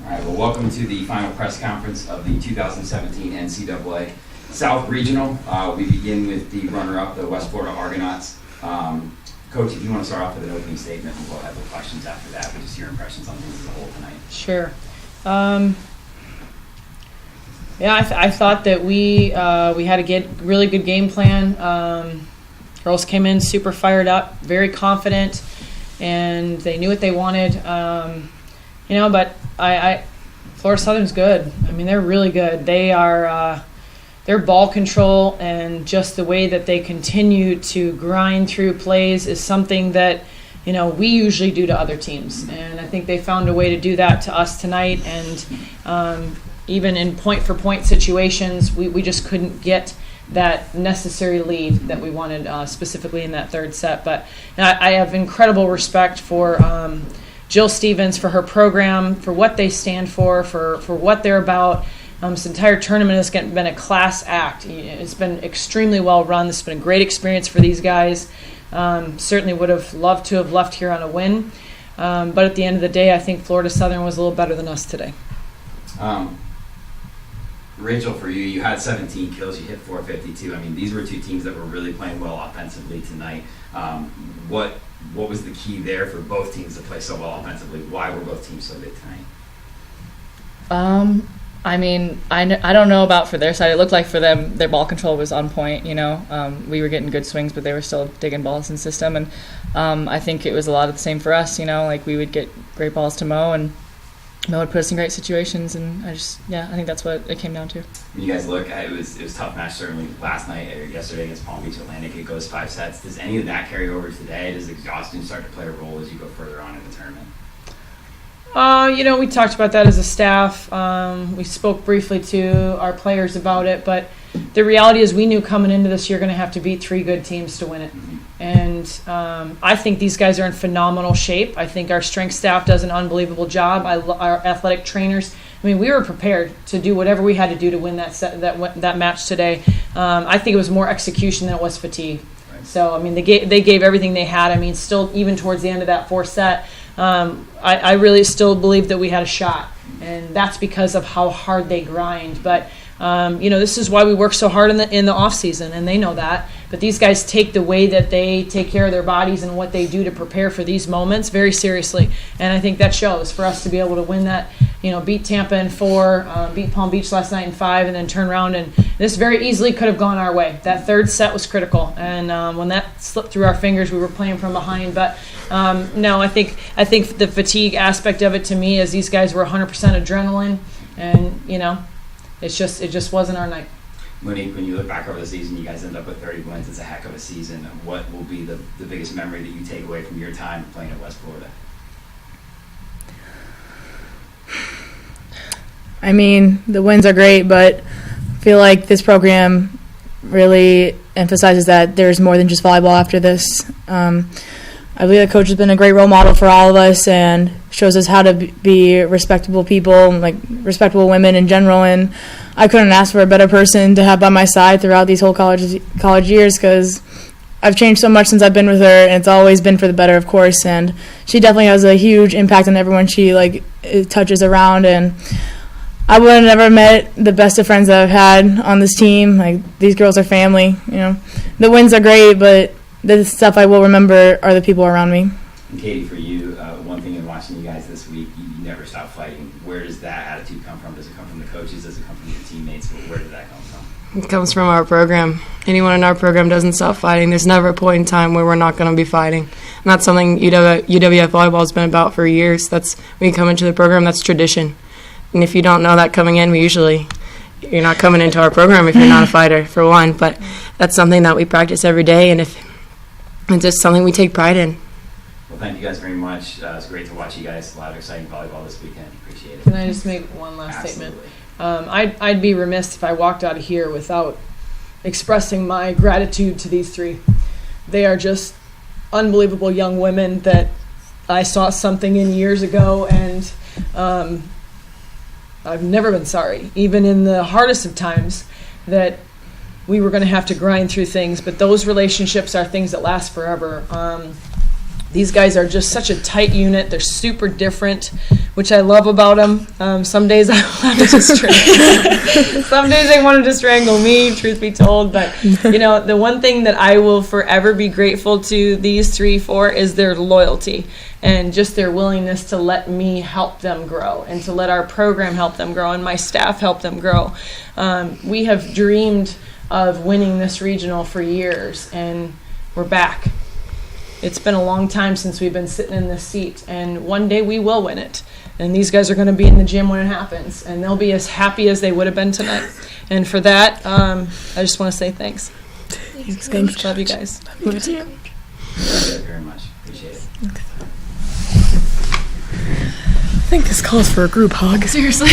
All right, well, welcome to the final press conference of the 2017 NCAA South Regional. We begin with the runner-up, the West Florida Argonauts. Coach, if you want to start off with an opening statement, and we'll have the questions after that, but just your impressions on things as a whole tonight. Sure. I thought that we had a really good game plan. Girls came in super fired up, very confident, and they knew what they wanted. But Florida Southern's good. I mean, they're really good. They are their ball control and just the way that they continue to grind through plays is something that we usually do to other teams, and I think they found a way to do that to us tonight. And even in point-for-point situations, we just couldn't get that necessary lead that we wanted, specifically in that third set. But I have incredible respect for Jill Stevens, for her program, for what they stand for what they're about. This entire tournament has been a class act. It's been extremely well run. This has been a great experience for these guys. Certainly would have loved to have left here on a win. But at the end of the day, I think Florida Southern was a little better than us today. Rachel, for you, you had 17 kills, you hit 452. I mean, these were two teams that were really playing well offensively tonight. What was the key there for both teams to play so well offensively? Why were both teams so good tonight? I don't know about for their side. It looked like for them, their ball control was on point. We were getting good swings, but they were still digging balls in the system. And I think it was a lot of the same for us. Like we would get great balls to Mo, and Mo would put us in great situations. And I think that's what it came down to. When you guys look, it was a tough match certainly last night or yesterday against Palm Beach Atlantic. It goes 5 sets. Does any of that carry over today? Does exhaustion start to play a role as you go further on in the tournament? We talked about that as a staff. We spoke briefly to our players about it, but the reality is we knew coming into this year going to have to beat 3 good teams to win it. Mm-hmm. And I think these guys are in phenomenal shape. I think our strength staff does an unbelievable job. Our athletic trainers, we were prepared to do whatever we had to do to win that match today. I think it was more execution than it was fatigue. Right. So, they gave everything they had. Still, even towards the end of that 4th set, I really still believe that we had a shot, and that's because of how hard they grind. But this is why we work so hard in the off season, and they know that. But these guys take the way that they take care of their bodies and what they do to prepare for these moments very seriously, and I think that shows for us to be able to win that. Beat Tampa in 4, beat Palm Beach last night in 5, and then turn around, and this very easily could have gone our way. That third set was critical, and when that slipped through our fingers, we were playing from behind. But no, I think the fatigue aspect of it to me is these guys were 100% adrenaline, and it just wasn't our night. Monique, when you look back over the season, you guys end up with 30 wins. It's a heck of a season. What will be the biggest memory that you take away from your time playing at West Florida? The wins are great, but I feel like this program really emphasizes that there's more than just volleyball after this. I believe the coach has been a great role model for all of us and shows us how to be respectable people, like respectable women in general. And I couldn't ask for a better person to have by my side throughout these whole college years, because I've changed so much since I've been with her, and it's always been for the better, of course. And she definitely has a huge impact on everyone she touches around. And I would have never met the best of friends that I've had on this team. These girls are family. The wins are great, but the stuff I will remember are the people around me. And Katie, for you, one thing in watching you guys this week, you never stop fighting. Where does that attitude come from? Does it come from the coaches? Does it come from your teammates? Where did that come from? It comes from our program. Anyone in our program doesn't stop fighting. There's never a point in time where we're not going to be fighting. And that's something UWF volleyball has been about for years. That's when you come into the program, that's tradition. And if you don't know that coming in, you're not coming into our program if you're not a fighter, for one. But that's something that we practice every day, and it's just something we take pride in. Well, thank you guys very much. It's great to watch you guys. A lot of exciting volleyball this weekend. Appreciate it. Can I just make one last statement? I'd be remiss if I walked out of here without expressing my gratitude to these 3. They are just unbelievable young women that I saw something in years ago, and I've never been sorry, even in the hardest of times, that we were going to have to grind through things. But those relationships are things that last forever. These guys are just such a tight unit. They're super different. which I love about them. Some days I want to just strangle. Some days they wanted to strangle me, truth be told. But, the one thing that I will forever be grateful to these 3 for is their loyalty and just their willingness to let me help them grow and to let our program help them grow and my staff help them grow. We have dreamed of winning this regional for years, and we're back. It's been a long time since we've been sitting in this seat, and one day we will win it. And these guys are going to be in the gym when it happens, and they'll be as happy as they would have been tonight. And for that, I just want to say thanks. Thanks. Love you guys. Love you too. Thank you very much. Appreciate it. I think this calls for a group hug. Seriously.